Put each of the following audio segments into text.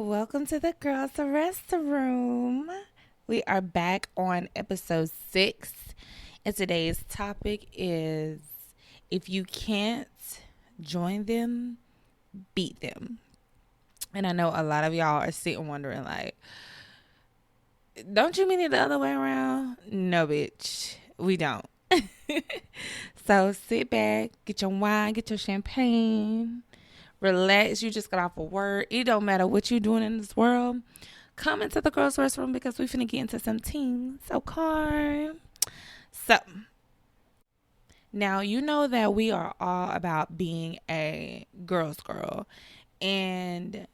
Welcome to the Girls Restroom. We are back on episode 6, and today's topic is if you can't join them, beat them. And I know a lot of y'all are sitting wondering, like, don't you mean it the other way around? No, bitch, we don't. So sit back, get your wine, get your champagne, relax. You just got off of work. It don't matter what you're doing in this world. Come into the girls' restroom because we finna get into some things. Okay. So now you know that we are all about being a girl's girl. And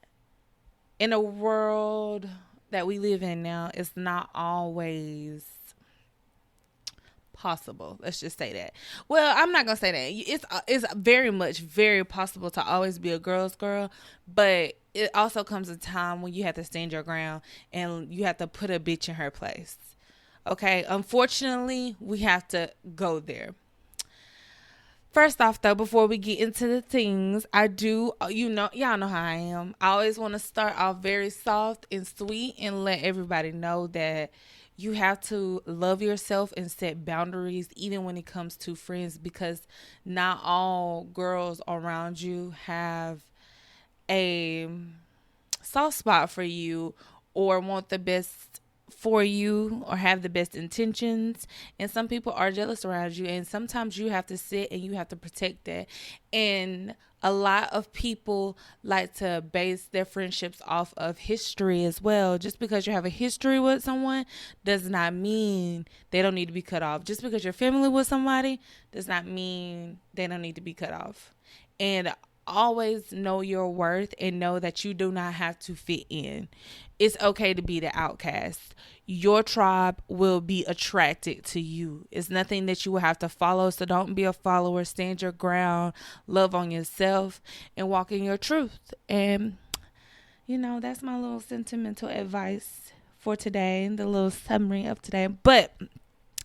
in a world that we live in now, it's not always possible. Let's just say that. Well, I'm not gonna say that. It's very possible to always be a girl's girl, but it also comes a time when you have to stand your ground and you have to put a bitch in her place. Okay, unfortunately, we have to go there. First off, though, before we get into the things, y'all know how I am. I always want to start off very soft and sweet and let everybody know that you have to love yourself and set boundaries, even when it comes to friends, because not all girls around you have a soft spot for you or want the best for you or have the best intentions, and some people are jealous around you, and sometimes you have to sit and you have to protect that. And a lot of people like to base their friendships off of history as well. Just because you have a history with someone does not mean they don't need to be cut off. Just because you're family with somebody does not mean they don't need to be cut off. And always know your worth and know that you do not have to fit in. It's okay to be the outcast. Your tribe will be attracted to you. It's nothing that you will have to follow. So don't be a follower. Stand your ground. Love on yourself and walk in your truth. And, that's my little sentimental advice for today. The little summary of today. But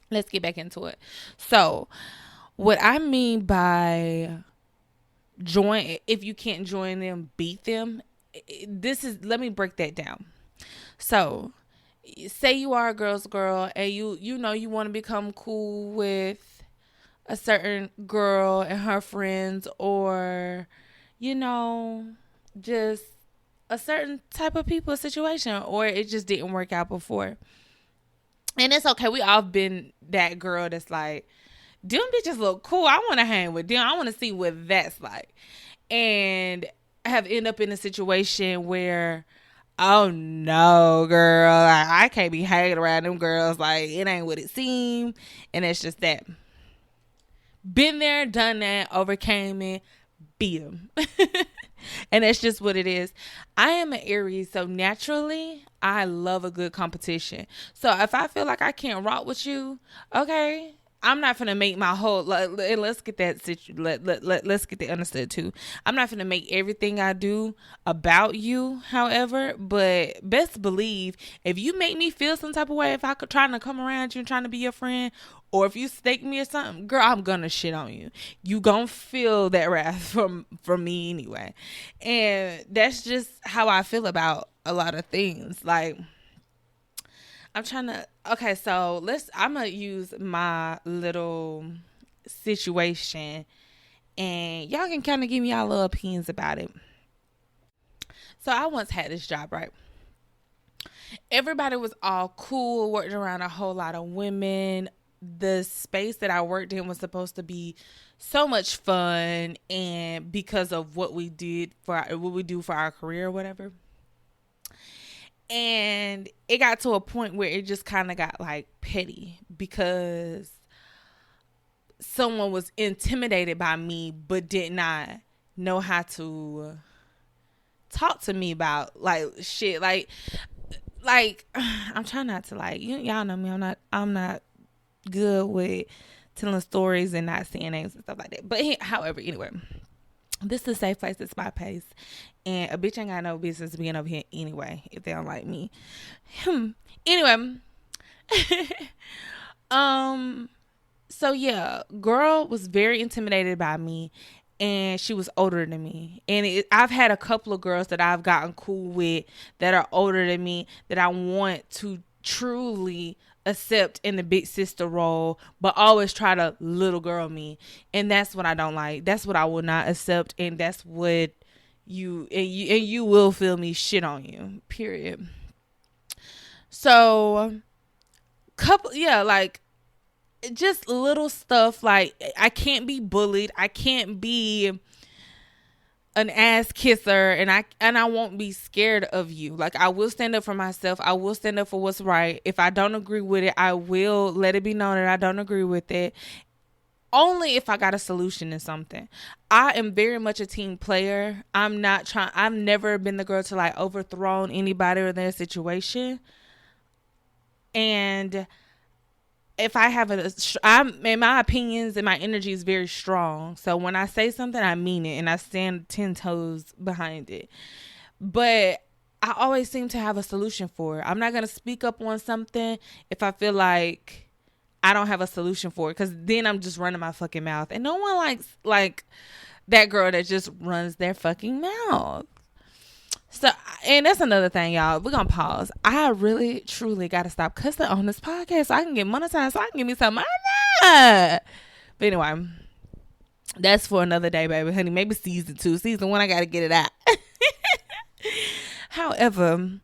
let's get back into it. So what I mean by if you can't join them, beat them. Let me break that down. So say you are a girl's girl and you want to become cool with a certain girl and her friends, or just a certain type of people situation, or it just didn't work out before. And it's okay. We all been that girl that's like, them bitches look cool. I want to hang with them. I want to see what that's like. And have end up in a situation where, oh no, girl, I can't be hanging around them girls. Like, it ain't what it seemed. And it's just that. Been there, done that, overcame it, beat them. And that's just what it is. I am an Aries, so naturally, I love a good competition. So if I feel like I can't rock with you, okay, I'm not gonna make my whole. Let's get that let's get that understood too. I'm not gonna make everything I do about you. However, but best believe if you make me feel some type of way, if I could trying to come around you and trying to be your friend, or if you stake me or something, girl, I'm gonna shit on you. You gonna feel that wrath from me anyway, and that's just how I feel about a lot of things. Like, I'm gonna use my little situation and y'all can kind of give me y'all little opinions about it. So I once had this job, right? Everybody was all cool, worked around a whole lot of women. The space that I worked in was supposed to be so much fun, and because of what we do for our career or whatever. And it got to a point where it just kind of got like petty because someone was intimidated by me but did not know how to talk to me about like shit. Like I'm trying not to, like, y'all know me. I'm not good with telling stories and not saying names and stuff like that. But however, anyway, this is a safe place. It's my pace. And a bitch ain't got no business being over here anyway if they don't like me. Anyway. So yeah, girl was very intimidated by me. and she was older than me. And I've had a couple of girls that I've gotten cool with that are older than me that I want to truly accept in the big sister role, but always try to little girl me. And that's what I don't like. That's what I will not accept. And that's what you will feel me shit on you, period. So like just little stuff, like I can't be bullied, I can't be an ass kisser, and I won't be scared of you. Like, I will stand up for myself, I will stand up for what's right. If I don't agree with it, I will let it be known that I don't agree with it, only if I got a solution to something. I am very much a team player. I've never been the girl to like overthrow anybody or their situation. And if I have in my opinions and my energy is very strong. So when I say something, I mean it, and I stand 10 toes behind it. But I always seem to have a solution for it. I'm not going to speak up on something if I feel like I don't have a solution for it, because then I'm just running my fucking mouth. And no one likes like that girl that just runs their fucking mouth. So, and that's another thing, y'all. We're going to pause. I really, truly got to stop cussing on this podcast so I can get monetized, so I can give me some money. But anyway, that's for another day, baby. Honey, maybe season 2. Season 1, I got to get it out. However,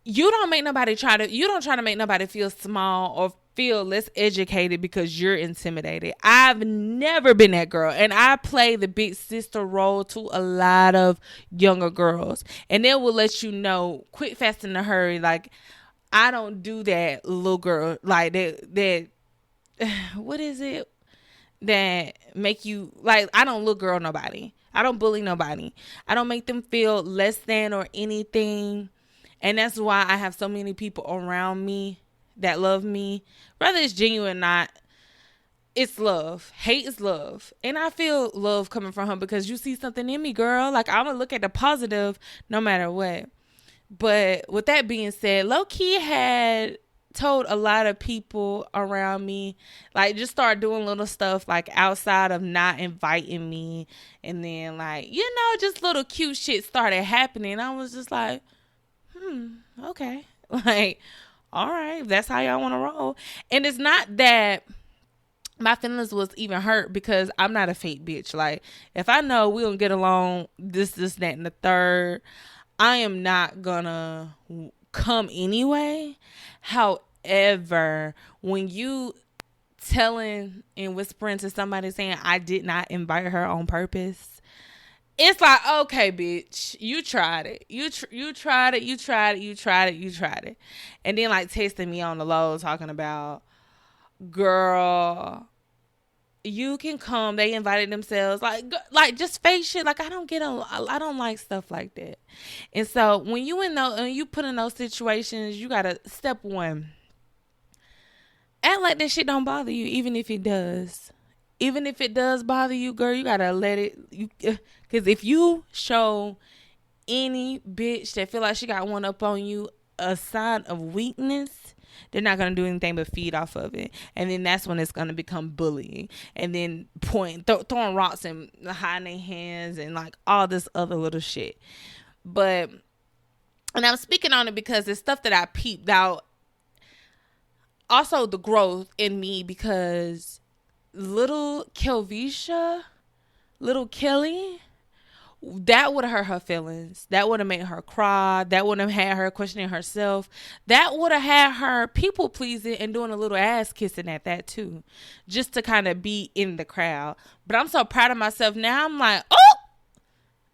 you don't try to make nobody feel small or feel less educated because you're intimidated. I've never been that girl, and I play the big sister role to a lot of younger girls, and they will let you know quick, fast, in a hurry. Like, I don't do that, little girl, like that what is it that make you, like, I don't little girl nobody. I don't bully nobody. I don't make them feel less than or anything. And that's why I have so many people around me that love me. Whether it's genuine or not, it's love. Hate is love. And I feel love coming from her because you see something in me, girl. Like, I'm going to look at the positive no matter what. But with that being said, low-key had told a lot of people around me, like, just start doing little stuff like outside of not inviting me. And then, like, just little cute shit started happening. I was just like, okay. Like, all right, if that's how y'all want to roll. And it's not that my feelings was even hurt, because I'm not a fake bitch. Like, if I know we don't get along, this, that, and the third, I am not gonna come anyway. However, when you telling and whispering to somebody saying I did not invite her on purpose, it's like, okay, bitch, you tried it. You tried it. And then, like, texting me on the low talking about, girl, you can come. They invited themselves. Like just fake shit. Like, I don't like stuff like that. And so when you put in those situations, you got to, step 1, act like that shit don't bother you, even if it does. Even if it does bother you, girl, you gotta let it. Because if you show any bitch that feel like she got one up on you a sign of weakness, they're not gonna do anything but feed off of it. And then that's when it's gonna become bullying. And then throwing rocks and hiding their hands and like all this other little shit. And I'm speaking on it because it's stuff that I peeped out. Also, the growth in me, because little Kelly, that would have hurt her feelings. That would have made her cry. That would have had her questioning herself. That would have had her people pleasing and doing a little ass kissing at that too, just to kind of be in the crowd. But I'm so proud of myself now. I'm like, oh,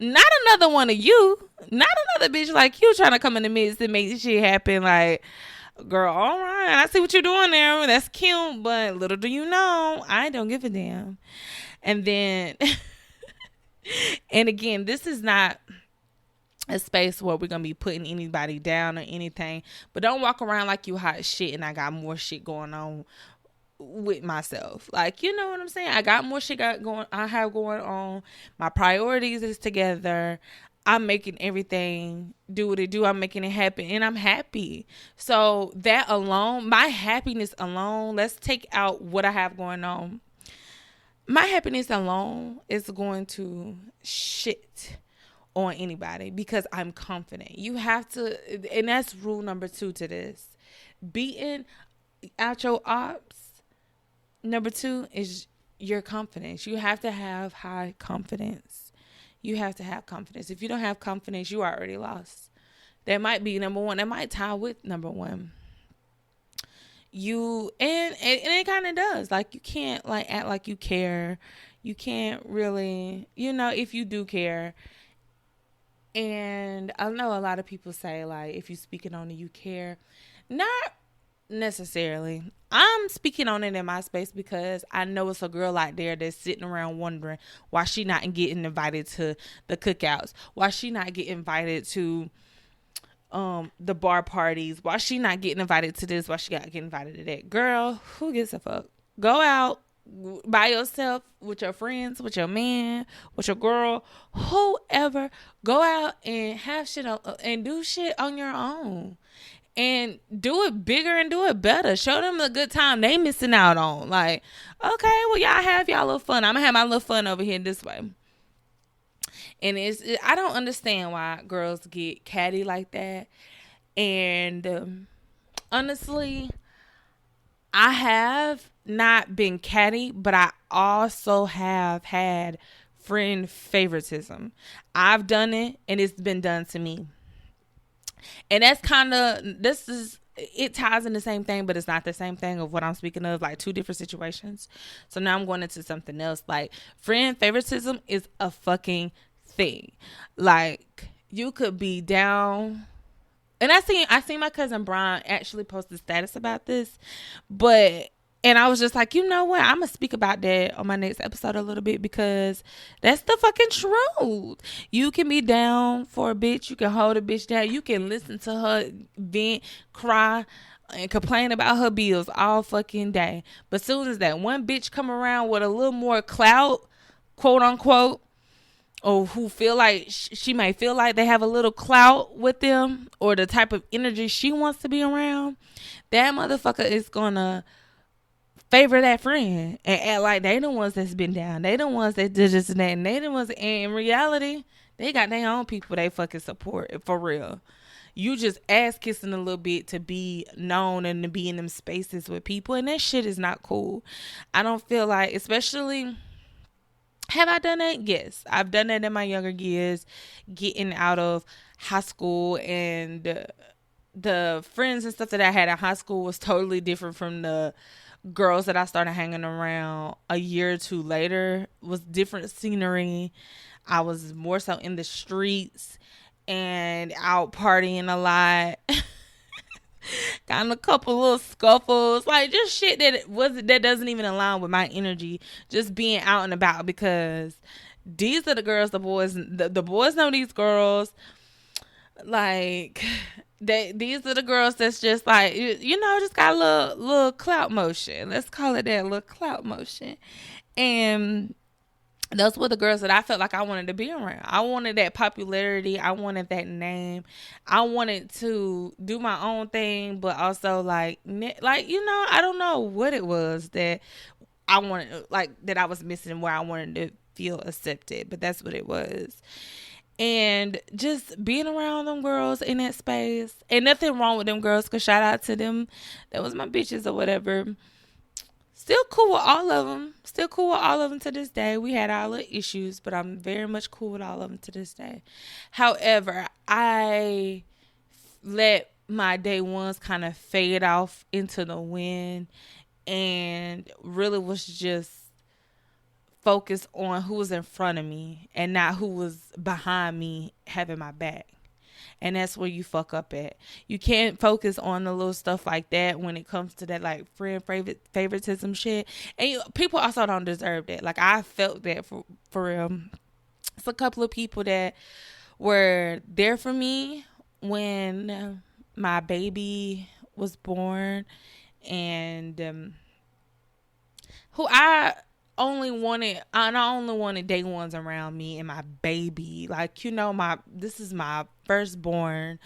not another one of you. Not another bitch like you trying to come in the midst and make this shit happen. Like, girl, all right, I see what you're doing there. That's cute, but little do you know, I don't give a damn. And then, and again, this is not a space where we're going to be putting anybody down or anything, but don't walk around like you hot shit and I got more shit going on with myself. Like, you know what I'm saying? I got more shit I have going on. My priorities is together. I'm making everything do what it do. I'm making it happen, and I'm happy. So that alone, my happiness alone, let's take out what I have going on. my happiness alone is going to shit on anybody because I'm confident. You have to, and that's rule number 2 to this. Beating out your ops, number 2 is your confidence. You have to have high confidence. You have to have confidence. If you don't have confidence, you are already lost. That might be number 1. That might tie with number 1. You and it kind of does. Like, you can't like act like you care. You can't really, if you do care. And I know a lot of people say, like, if you speaking on it, you care. Not necessarily. I'm speaking on it in my space because I know it's a girl out there that's sitting around wondering why she not getting invited to the cookouts, why she not getting invited to the bar parties, why she not getting invited to this, why she got to get invited to that. Girl, who gives a fuck? Go out by yourself, with your friends, with your man, with your girl, whoever. Go out and have shit and do shit on your own. And do it bigger and do it better. Show them the good time they missing out on. Like, okay, well, y'all have y'all little fun. I'm going to have my little fun over here this way. And I don't understand why girls get catty like that. And honestly, I have not been catty, but I also have had friend favoritism. I've done it, and it's been done to me. And that's it ties in the same thing, but it's not the same thing of what I'm speaking of, like 2 different situations. So now I'm going into something else. Like, friend favoritism is a fucking thing. Like, you could be down. And I seen my cousin Brian actually post a status about this, and I was just like, you know what? I'm going to speak about that on my next episode a little bit because that's the fucking truth. You can be down for a bitch. You can hold a bitch down. You can listen to her vent, cry, and complain about her bills all fucking day. But soon as that one bitch come around with a little more clout, quote unquote, or who feel like she may feel like they have a little clout with them or the type of energy she wants to be around, that motherfucker is going to favor that friend and act like they the ones that's been down. They the ones that did this and that. And they the ones that, and in reality, they got their own people they fucking support for real. You just ass kissing a little bit to be known and to be in them spaces with people. And that shit is not cool. I don't feel like, especially, have I done that? Yes. I've done that in my younger years, getting out of high school, and the friends and stuff that I had in high school was totally different from the girls that I started hanging around a year or 2 later. Was different scenery. I was more so in the streets and out partying a lot. Got in a couple little scuffles, like just shit that doesn't even align with my energy. Just being out and about because these are the girls, the boys know these girls. Like, these are the girls that's just like, just got a little clout motion. Let's call it that, little clout motion. And those were the girls that I felt like I wanted to be around. I wanted that popularity. I wanted that name. I wanted to do my own thing, but also I don't know what it was that I wanted, like, that I was missing, where I wanted to feel accepted, but that's what it was. And just being around them girls in that space, and nothing wrong with them girls, because shout out to them, that was my bitches or whatever. Still cool with all of them. Still cool with all of them to this day. We had our little issues, but I'm very much cool with all of them to this day. However, I let my day ones kind of fade off into the wind and really was just focused on who was in front of me and not who was behind me having my back. And that's where you fuck up at. You can't focus on the little stuff like that when it comes to that, like, friend favoritism shit. And people also don't deserve that. Like, I felt that for real. It's a couple of people that were there for me when my baby was born, and who I only wanted day ones around me and my baby. Like, this is my firstborn,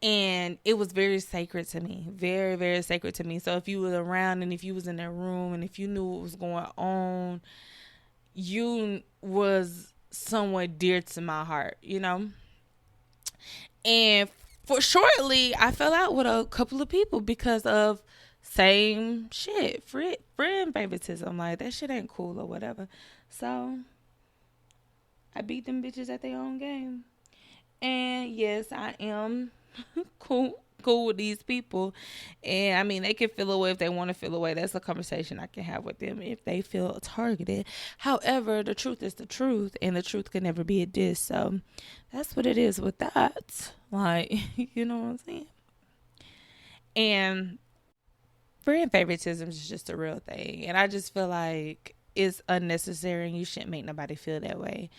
and it was very sacred to me. Very, very sacred to me. So if you was around and if you was in that room and if you knew what was going on, you was somewhat dear to my heart, And for shortly, I fell out with a couple of people because of same shit, friend favoritism. Like, that shit ain't cool or whatever. So I beat them bitches at their own game. And yes, I am cool with these people. And I mean, they can feel away if they want to feel away. That's a conversation I can have with them if they feel targeted. However, the truth is the truth, and the truth can never be a diss. So that's what it is with that. Like, you know what I'm saying? And friend favoritism is just a real thing. And I just feel like it's unnecessary, and you shouldn't make nobody feel that way.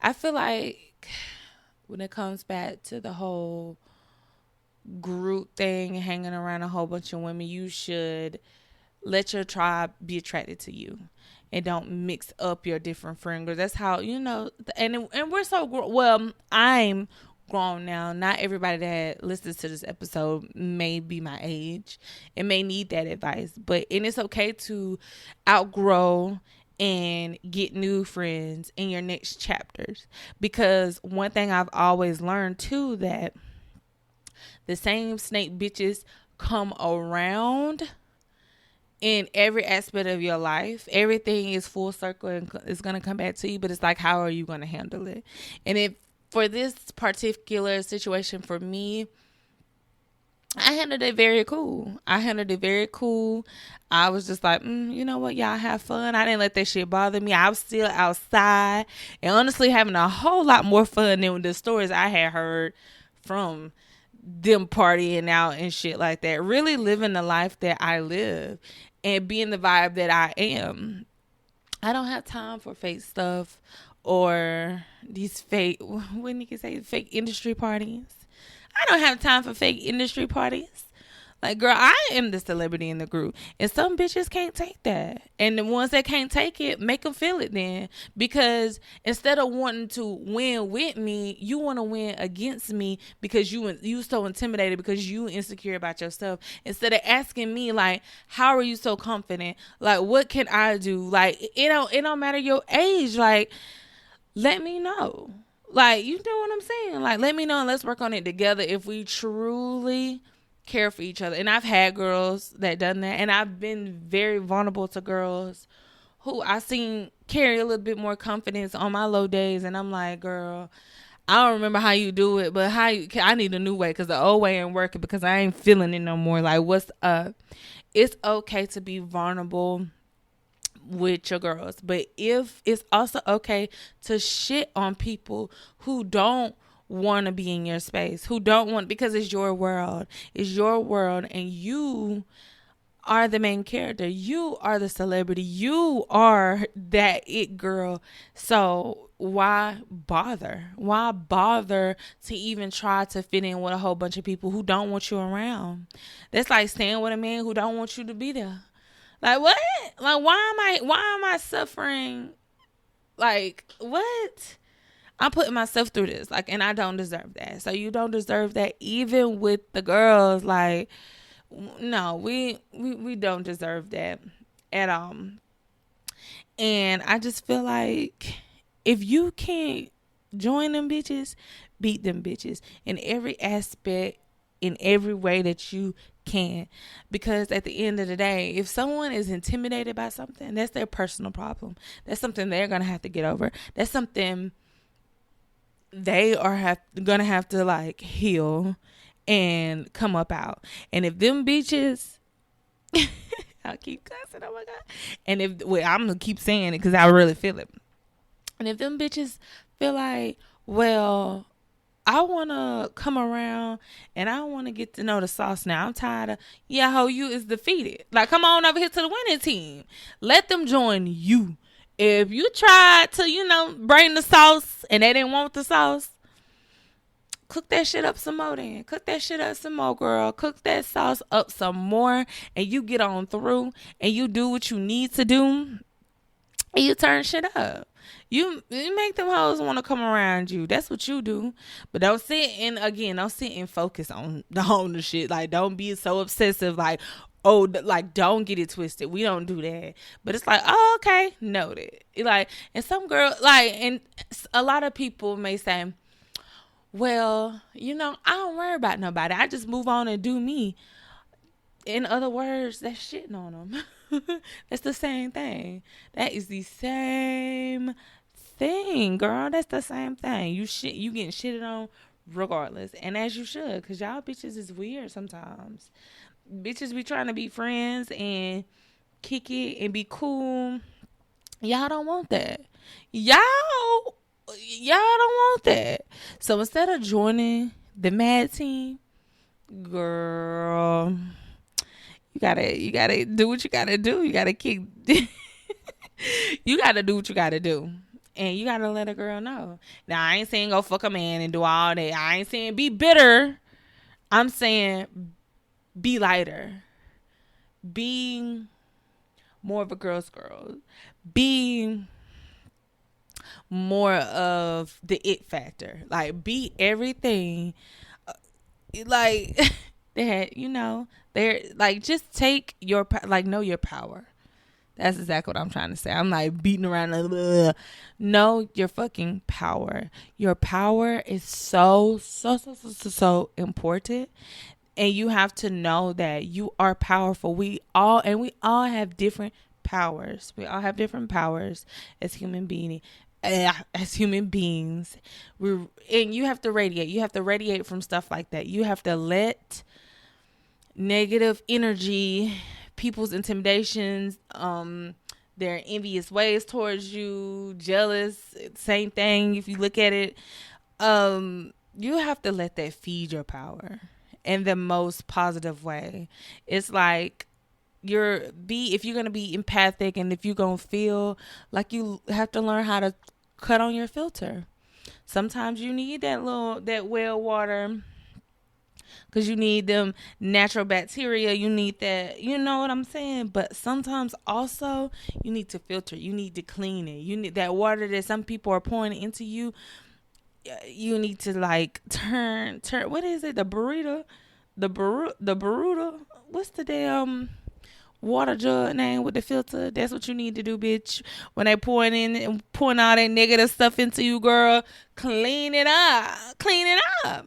I feel like when it comes back to the whole group thing, hanging around a whole bunch of women, you should let your tribe be attracted to you, and don't mix up your different friend groups. That's how, and we're so well, I'm grown now. Not everybody that listens to this episode may be my age and may need that advice, and it's okay to outgrow and get new friends in your next chapters. Because one thing I've always learned too, that the same snake bitches come around in every aspect of your life. Everything is full circle and it's going to come back to you, but it's like, how are you going to handle it? And if for this particular situation for me, I handled it very cool. I was just like, you know what, y'all have fun. I didn't let that shit bother me. I was still outside and honestly having a whole lot more fun than the stories I had heard from them partying out and shit like that. Really living the life that I live and being the vibe that I am. I don't have time for fake stuff or these fake, what niggas say, fake industry parties. I don't have time for fake industry parties. Like, girl, I am the celebrity in the group. And some bitches can't take that. And the ones that can't take it, make them feel it then. Because instead of wanting to win with me, you want to win against me because you so intimidated because you insecure about yourself. Instead of asking me, like, how are you so confident? Like, what can I do? Like, it don't matter your age. Like, let me know. Like, you know what I'm saying? Like, let me know and let's work on it together if we truly care for each other. And I've had girls that done that, and I've been very vulnerable to girls who I seen carry a little bit more confidence on my low days, and I'm like, girl, I don't remember how you do it, but I need a new way because the old way ain't working because I ain't feeling it no more. Like, what's up? It's okay to be vulnerable with your girls, but if it's also okay to shit on people who don't want to be in your space, who don't want, because it's your world, and you are the main character, you are the celebrity, you are that it girl. So why bother to even try to fit in with a whole bunch of people who don't want you around? That's like staying with a man who don't want you to be there. Like, what? Like, why am I suffering? Like, what? I'm putting myself through this. Like, and I don't deserve that. So you don't deserve that even with the girls. Like, no, we don't deserve that at all. And I just feel like if you can't join them bitches, beat them bitches in every aspect, in every way that you can. Because at the end of the day, if someone is intimidated by something, that's their personal problem. That's something they're going to have to get over. That's something they are going to have to, like, heal and come up out. And if them bitches, I'll keep cussing, oh my God. And I'm going to keep saying it because I really feel it. And if them bitches feel like, well, I want to come around and I want to get to know the sauce now. I'm tired of, you is defeated. Like, come on over here to the winning team. Let them join you. If you tried to, bring the sauce and they didn't want the sauce, cook that shit up some more then. Cook that shit up some more, girl. Cook that sauce up some more and you get on through and you do what you need to do and you turn shit up. You make them hoes want to come around you. That's what you do. But don't sit and focus on the shit. Like, don't be so obsessive. Like, Oh, like, don't get it twisted. We don't do that. But it's like, oh, okay, noted. Like, and some girl, like, and a lot of people may say, well, I don't worry about nobody. I just move on and do me. In other words, that's shitting on them. That's the same thing. That is the same thing, girl. That's the same thing. You getting shitted on regardless. And as you should, because y'all bitches is weird sometimes. Bitches be trying to be friends and kick it and be cool. Y'all don't want that. Y'all don't want that. So instead of joining the mad team, girl, you gotta do what you gotta do. You gotta kick. You gotta do what you gotta do. And you gotta let a girl know. Now, I ain't saying go fuck a man and do all that. I ain't saying be bitter. I'm saying be lighter. Be more of a girl's girl. Be more of the it factor. Like, be everything. Like, that, they're like, just take your, like, know your power. That's exactly what I'm trying to say. I'm like beating around. Like, know your fucking power. Your power is so important. And you have to know that you are powerful. We all have different powers. We all have different powers as human beings. And you have to radiate. You have to radiate from stuff like that. You have to let negative energy, people's intimidations, their envious ways towards you, jealous, same thing if you look at it, you have to let that feed your power in the most positive way. It's like if you're gonna be empathic and if you're gonna feel, like, you have to learn how to cut on your filter. Sometimes you need that well water, because you need them natural bacteria. You need that, you know what I'm saying? But sometimes also you need to filter. You need to clean it. You need that water that some people are pouring into you. You need to, like, turn. What is it? The burrito. What's the damn water jug name with the filter? That's what you need to do, bitch. When they pouring in and pouring all that negative stuff into you, girl, clean it up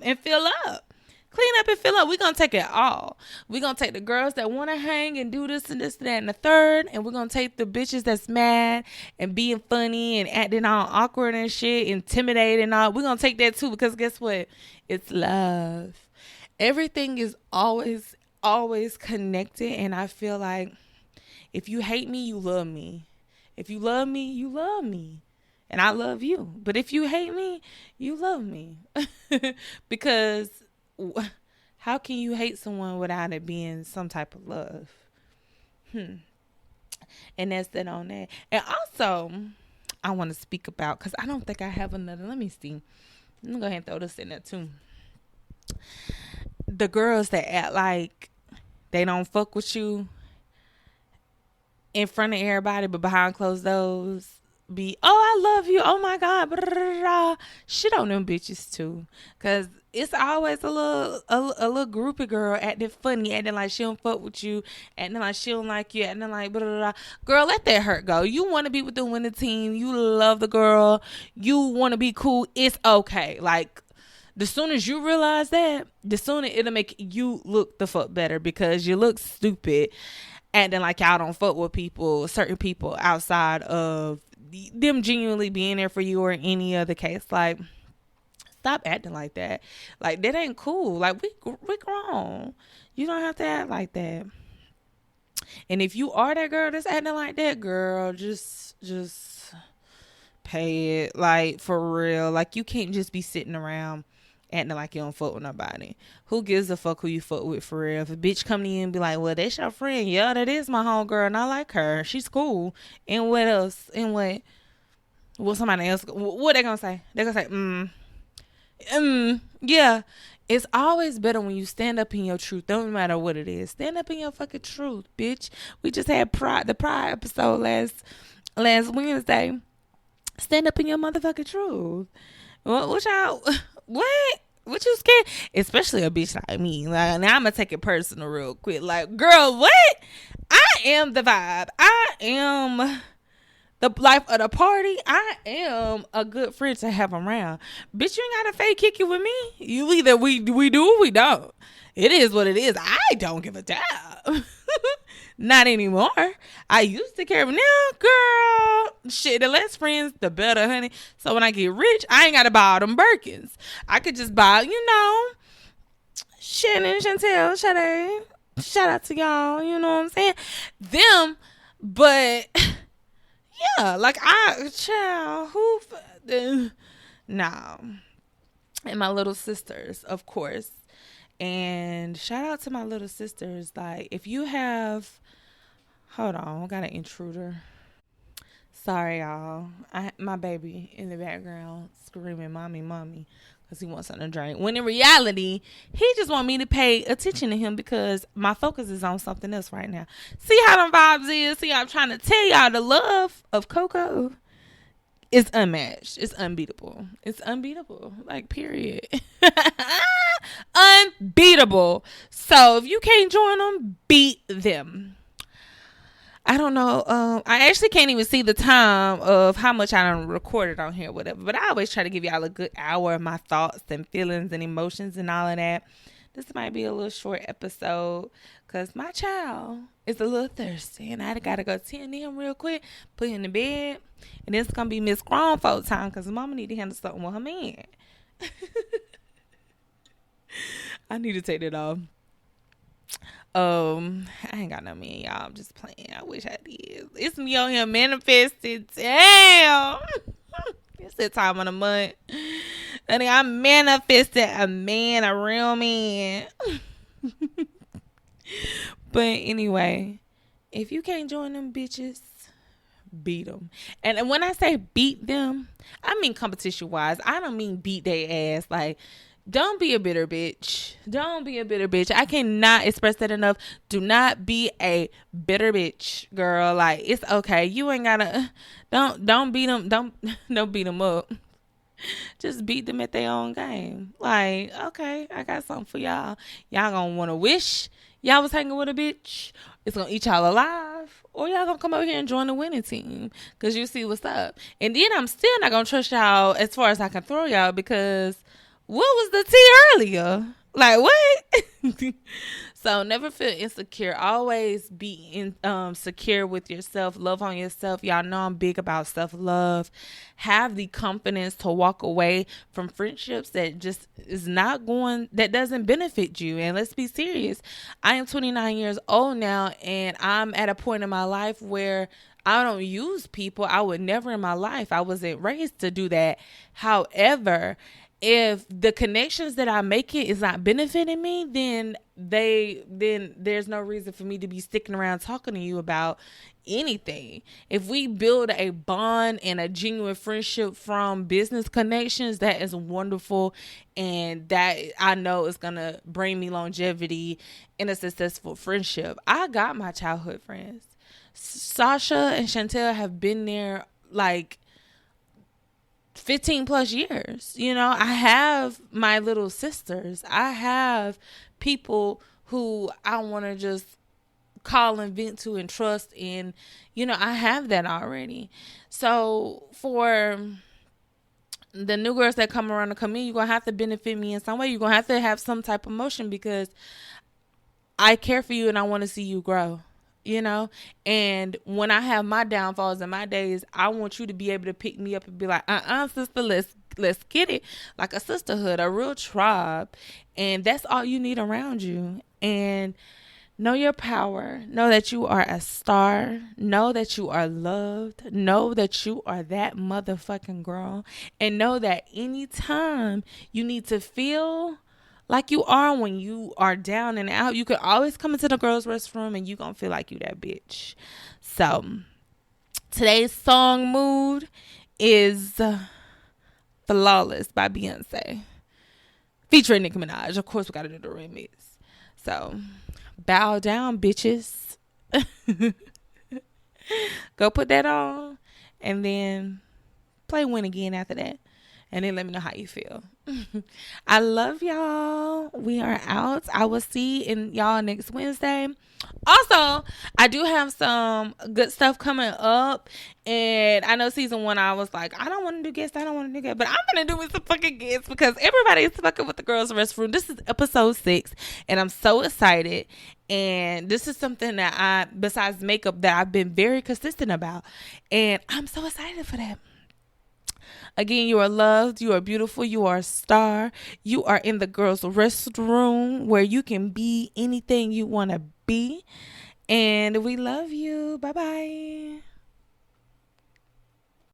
and fill up. Clean up and fill up. We're going to take it all. We're going to take the girls that want to hang and do this and this and that and the third. And we're going to take the bitches that's mad and being funny and acting all awkward and shit, intimidating and all. We're going to take that too, because guess what? It's love. Everything is always connected. And I feel like if you hate me, you love me. If you love me, you love me. And I love you. But if you hate me, you love me. Because how can you hate someone without it being some type of love? And that's that on that. And also, I want to speak about, because I don't think I have another. Let me see. I'm going to go ahead and throw this in there too. The girls that act like they don't fuck with you in front of everybody, but behind closed doors be, oh, I love you, oh my God, blah, blah, blah. Shit on them bitches too. Because it's always a little groupie girl acting funny, acting like she don't fuck with you, acting like she don't like you, acting like blah, blah, blah. Girl, let that hurt go. You want to be with the winning team. You love the girl. You want to be cool. It's okay. Like, the sooner as you realize that, the sooner it'll make you look the fuck better, because you look stupid acting like y'all don't fuck with certain people outside of them genuinely being there for you, or any other case. Like, stop acting like that. Like, that ain't cool. Like, we grown. You don't have to act like that. And if you are that girl that's acting like that, girl, just pay it. Like, for real. Like, you can't just be sitting around acting like you don't fuck with nobody. Who gives a fuck who you fuck with, for real? If a bitch come to you and be like, well, that's your friend. Yeah, that is my homegirl, and I like her. She's cool. And what else? And what somebody else, what they gonna say? They gonna say, yeah. It's always better when you stand up in your truth. Don't matter what it is. Stand up in your fucking truth, bitch. We just had the Pride episode last Wednesday. Stand up in your motherfucking truth. What y'all? What? What you scared? Especially a bitch like me. Like, now I'm gonna take it personal real quick. Like, girl, what? I am the vibe. I am the life of the party. I am a good friend to have around. Bitch, you ain't got to fake kick it with me. You either we do or we don't. It is what it is. I don't give a damn. Not anymore. I used to care, but now, girl, shit, the less friends, the better, honey. So when I get rich, I ain't got to buy all them Birkins. I could just buy, Shannon, Chantel, Sade. Shout out to y'all, you know what I'm saying? Them, but yeah, like no. And my little sisters, of course. And shout out to my little sisters. Like, if you have, hold on, I got an intruder. Sorry, y'all. My baby in the background screaming, mommy, mommy, because he wants something to drink. When in reality, he just want me to pay attention to him because my focus is on something else right now. See how them vibes is? See, I'm trying to tell y'all the love of Coco is unmatched. It's unbeatable. It's unbeatable. Like, period. Unbeatable. So if you can't join them, beat them. I don't know. I actually can't even see the time of how much I done recorded on here, whatever. But I always try to give y'all a good hour of my thoughts and feelings and emotions and all of that. This might be a little short episode because my child is a little thirsty. And I got to go tend to him real quick, put him in the bed. And it's going to be Miss Grown Folk time because mama need to handle something with her man. I need to take that off. I ain't got no man, y'all. I'm just playing. I wish I did. It's me on here manifested. Damn. It's that time of the month. Honey, I manifested a man, a real man. But anyway, if you can't join them bitches, beat them. And when I say beat them, I mean competition wise. I don't mean beat their ass. Like, don't be a bitter bitch. Don't be a bitter bitch. I cannot express that enough. Do not be a bitter bitch, girl. Like, it's okay. You ain't gotta. Don't beat them. Don't beat them up. Just beat them at their own game. Like, okay, I got something for y'all. Y'all gonna wanna wish y'all was hanging with a bitch. It's gonna eat y'all alive. Or y'all gonna come over here and join the winning team. Cause you see what's up. And then I'm still not gonna trust y'all as far as I can throw y'all because what was the tea earlier? Like, what? So never feel insecure. Always be secure with yourself. Love on yourself. Y'all know I'm big about self-love. Have the confidence to walk away from friendships that just is not going, that doesn't benefit you. And let's be serious. I am 29 years old now, and I'm at a point in my life where I don't use people. I would never in my life. I wasn't raised to do that. However, if the connections that I'm making is not benefiting me, then there's no reason for me to be sticking around talking to you about anything. If we build a bond and a genuine friendship from business connections, that is wonderful, and that I know is gonna bring me longevity in a successful friendship. I got my childhood friends. Sasha and Chantel have been there like 15 plus years. I have my little sisters. I have people who I want to just call and vent to and trust. And, I have that already. So for the new girls that come around to come in, you're going to have to benefit me in some way. You're going to have some type of emotion because I care for you and I want to see you grow. And when I have my downfalls and my days, I want you to be able to pick me up and be like, sister, let's get it. Like a sisterhood, a real tribe. And that's all you need around you. And know your power. Know that you are a star. Know that you are loved. Know that you are that motherfucking girl. And know that anytime you need to feel like you are when you are down and out, you can always come into the girls' restroom and you gonna feel like you that bitch. So today's song mood is Flawless by Beyonce featuring Nicki Minaj. Of course we gotta do the remix. So bow down, bitches. Go put that on and then play Win Again after that. and then let me know how you feel. I love y'all. We are out. I will see y'all next Wednesday. Also, I do have some good stuff coming up, and I know season 1 I was like, I don't want to do guests, but I'm gonna do with some fucking guests because everybody is fucking with the girls' restroom. This is episode 6, and I'm so excited. And this is something that besides makeup, that I've been very consistent about, and I'm so excited for that. Again, you are loved, you are beautiful, you are a star, you are in the girls' restroom where you can be anything you want to be, and we love you. Bye bye.